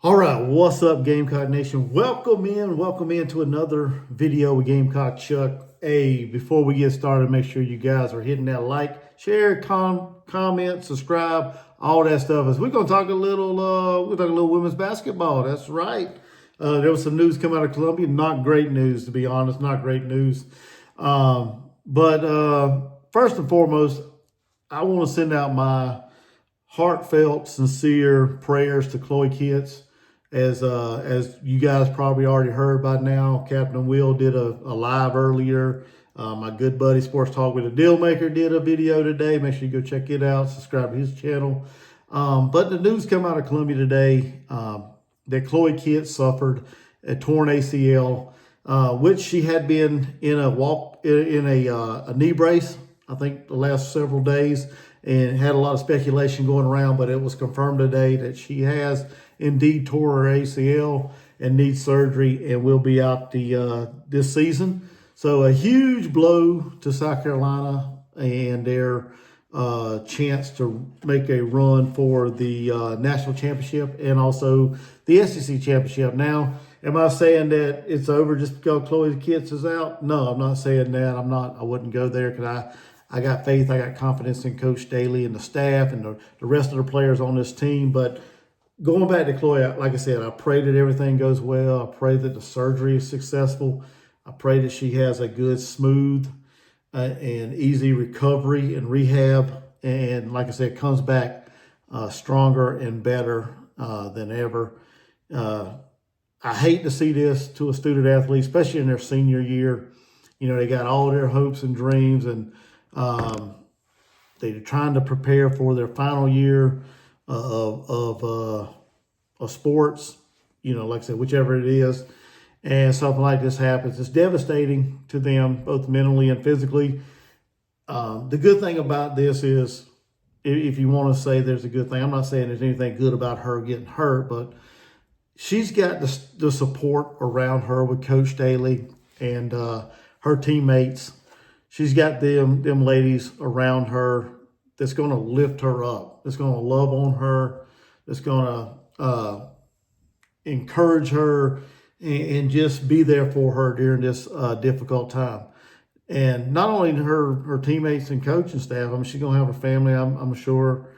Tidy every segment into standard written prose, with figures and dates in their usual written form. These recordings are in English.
All right, what's up, Gamecock Nation? Welcome in to another video with Gamecock Chuck. Hey, before we get started, make sure you guys are hitting that like, share, comment, subscribe, all that stuff. As we're gonna talk a little, women's basketball. That's right. There was some news come out of Columbia. Not great news, to be honest. Not great news. But first and foremost, I want to send out my heartfelt, sincere prayers to Chloe Kitts. As you guys probably already heard by now, Captain Will did a live earlier. My good buddy Sports Talk with a Dealmaker did a video today. Make sure you go check it out. Subscribe to his channel. But the news come out of Columbia today that Chloe Kitts suffered a torn ACL, which she had been in a knee brace, I think, the last several days, and had a lot of speculation going around, but it was confirmed today that she has indeed tore her ACL and needs surgery and will be out this season. So a huge blow to South Carolina and their chance to make a run for the national championship and also the SEC championship. Now, am I saying that it's over just because Chloe Kitts is out? No, I'm not saying that. I wouldn't go there because I got faith, I got confidence in Coach Daly and the staff and the rest of the players on this team. But going back to Chloe, like I said, I pray that everything goes well. I pray that the surgery is successful. I pray that she has a good, smooth, and easy recovery and rehab. And like I said, comes back stronger and better than ever. I hate to see this to a student athlete, especially in their senior year. You know, they got all their hopes and dreams, and they're trying to prepare for their final year of sports, you know, like I said, whichever it is, and something like this happens. It's devastating to them, both mentally and physically. The good thing about this is, if you want to say there's a good thing, I'm not saying there's anything good about her getting hurt, but she's got the support around her with Coach Daly and her teammates. She's got them ladies around her that's going to lift her up, that's going to love on her, that's going to encourage her and just be there for her during this difficult time. And not only her teammates and coaching staff, I mean, she's going to have her family. I'm sure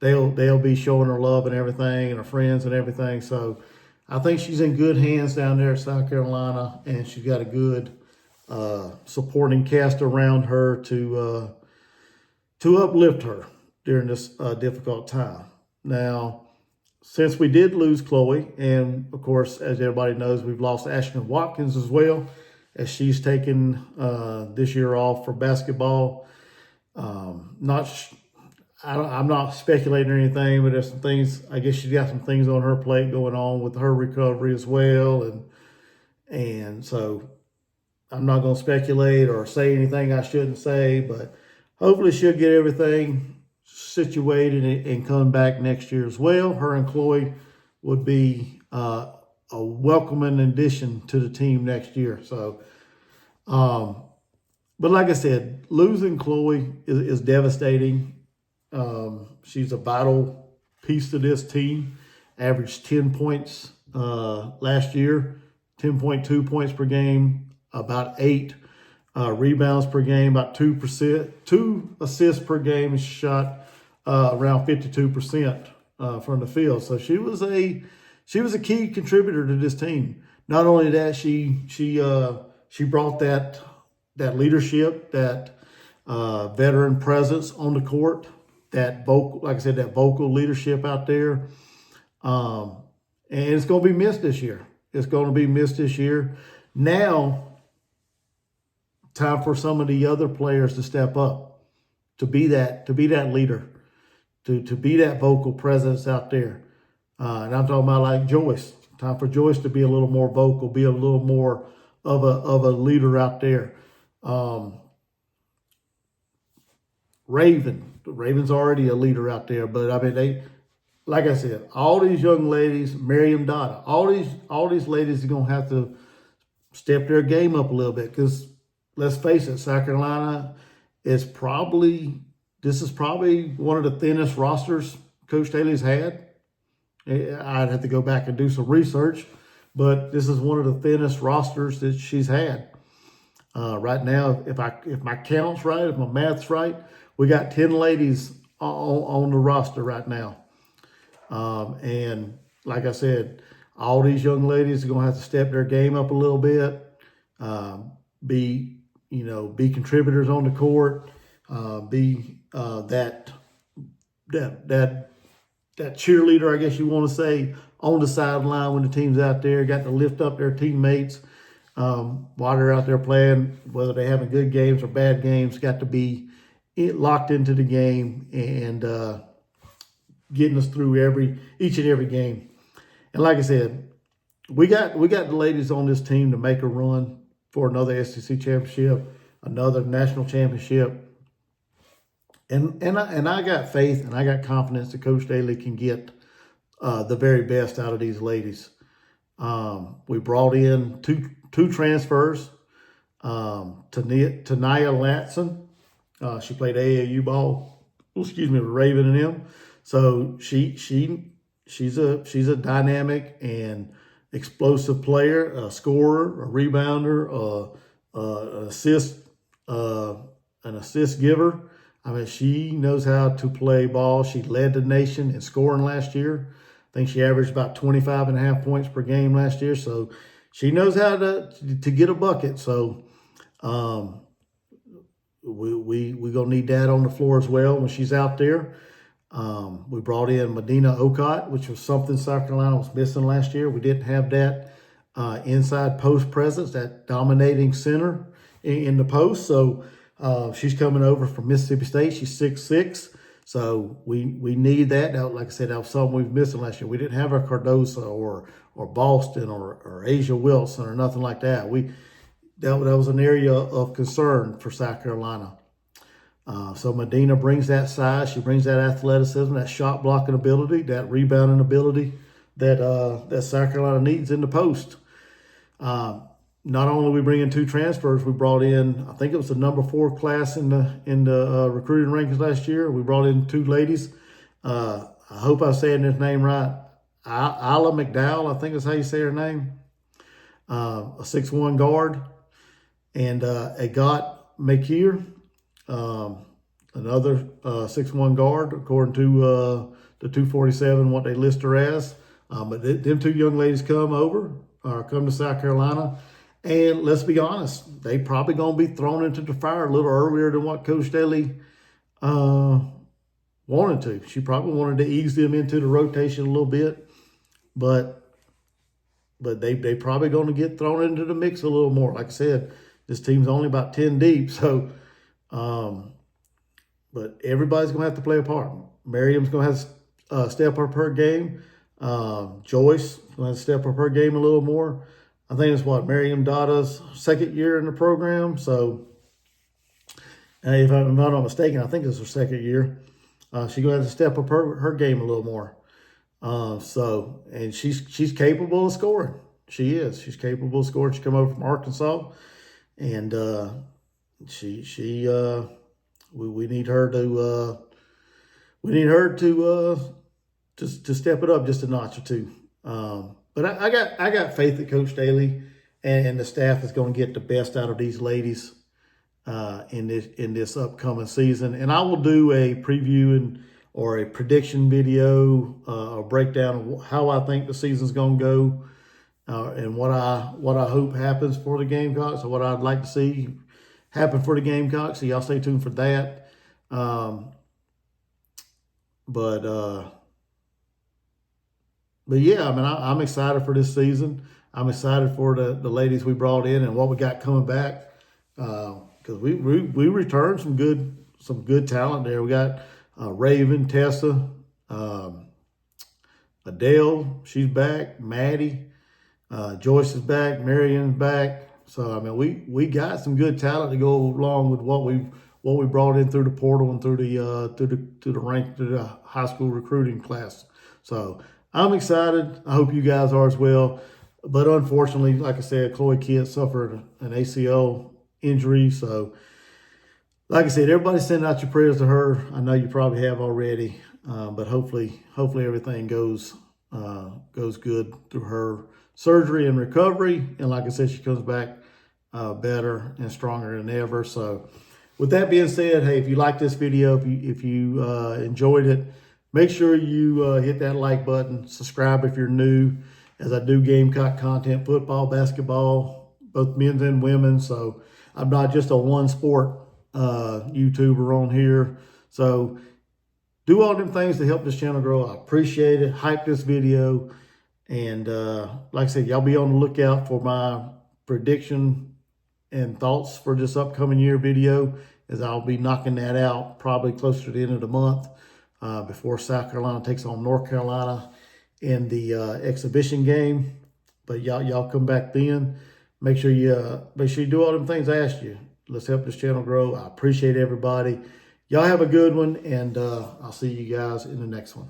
they'll be showing her love and everything, and her friends and everything. So I think she's in good hands down there at South Carolina, and she's got a good supporting cast around her to uplift her during this difficult time. Now, since we did lose Chloe, and of course, as everybody knows, we've lost Ashton Watkins as well, as she's taken this year off for basketball. I'm not speculating or anything, but there's some things. I guess she's got some things on her plate going on with her recovery as well, and so I'm not going to speculate or say anything I shouldn't say, but hopefully she'll get everything situated and come back next year as well. Her and Chloe would be a welcoming addition to the team next year. So, but like I said, losing Chloe is devastating. She's a vital piece to this team. Averaged 10 points last year, 10.2 points per game, about 8 rebounds per game, about 2%, 2 assists per game, and shot around 52% from the field. So she was a key contributor to this team. Not only that, she brought that leadership, that veteran presence on the court, that vocal, like I said, that vocal leadership out there. And it's going to be missed this year. It's going to be missed this year. Now, time for some of the other players to step up, to be that leader, to be that vocal presence out there. And I'm talking about like Joyce. Time for Joyce to be a little more vocal, be a little more of a leader out there. Raven's already a leader out there, but I mean, like I said, all these young ladies, Miriam Dada, all these ladies are gonna have to step their game up a little bit, because let's face it, South Carolina is probably one of the thinnest rosters Coach Daly's had I'd have to go back and do some research, but this is one of the thinnest rosters that she's had. Right now, if my count's right, if my math's right, we got 10 ladies on the roster right now. And like I said, all these young ladies are going to have to step their game up a little bit, be contributors on the court, be that cheerleader, I guess you want to say, on the sideline when the team's out there, got to lift up their teammates while they're out there playing, whether they're having good games or bad games, got to be locked into the game and getting us through each and every game. And like I said, we got the ladies on this team to make a run for another SEC championship, another national championship. And I got faith and I got confidence that Coach Daly can get the very best out of these ladies. We brought in two transfers. Tania Latson, she played AAU ball. With Raven and them. So she's a dynamic and explosive player, a scorer, a rebounder, an assist giver. I mean, she knows how to play ball. She led the nation in scoring last year. I think she averaged about 25.5 points per game last year. So she knows how to get a bucket. So we gonna need that on the floor as well when she's out there. We brought in Medina Okot, which was something South Carolina was missing last year. We didn't have that inside post presence, that dominating center in the post. So she's coming over from Mississippi State. She's 6'6". So we need that. Now, like I said, that was something we've missing last year. We didn't have a Cardosa or Boston or Asia Wilson or nothing like that. That was an area of concern for South Carolina. So Medina brings that size. She brings that athleticism, that shot blocking ability, that rebounding ability that South Carolina needs in the post. Not only we bring in two transfers, we brought in, I think it was the number 4 class in the recruiting rankings last year. We brought in 2 ladies. I hope I'm saying this name right. Isla McDowell, I think is how you say her name. A 6'1" guard. And Agat Makir, another 6'1" guard, according to the 247, what they list her as. But them 2 young ladies come to South Carolina. And let's be honest, they probably going to be thrown into the fire a little earlier than what Coach Daly wanted to. She probably wanted to ease them into the rotation a little bit. But they probably going to get thrown into the mix a little more. Like I said, this team's only about 10 deep. So, but everybody's going to have to play a part. Miriam's going to have to step up her game. Joyce going to have to step up her game a little more. I think it's Miriam Dada's 2nd year in the program. So, if I'm not mistaken, I think it's her 2nd year. She's going to have to step up her game a little more. And she's capable of scoring. She is. She's capable of scoring. She come over from Arkansas, and we need her to step it up just a notch or two. But I got faith that Coach Daly and the staff is going to get the best out of these ladies in this upcoming season. And I will do a preview or a prediction video, a breakdown of how I think the season's going to go, and what I hope happens for the Gamecocks, or what I'd like to see happen for the Gamecocks. So y'all stay tuned for that. But yeah, I mean, I'm excited for this season. I'm excited for the ladies we brought in and what we got coming back, because we returned some good talent there. We got Raven, Tessa, Adele, she's back. Maddie, Joyce is back. Marian's back. So I mean, we got some good talent to go along with what we brought in through the portal and through the high school recruiting class. So I'm excited. I hope you guys are as well. But unfortunately, like I said, Chloe Kidd suffered an ACL injury. So, like I said, everybody send out your prayers to her. I know you probably have already. But hopefully everything goes goes good through her surgery and recovery. And like I said, she comes back better and stronger than ever. So with that being said, hey, if you like this video, if you enjoyed it, make sure you hit that like button, subscribe if you're new, as I do Gamecock content, football, basketball, both men's and women's. So I'm not just a one sport YouTuber on here. So do all them things to help this channel grow. I appreciate it. Hype this video. And like I said, y'all be on the lookout for my prediction and thoughts for this upcoming year video, as I'll be knocking that out probably closer to the end of the month before South Carolina takes on North Carolina in the exhibition game. But y'all come back then. Make sure you do all them things I asked you. Let's help this channel grow. I appreciate everybody. Y'all have a good one, and I'll see you guys in the next one.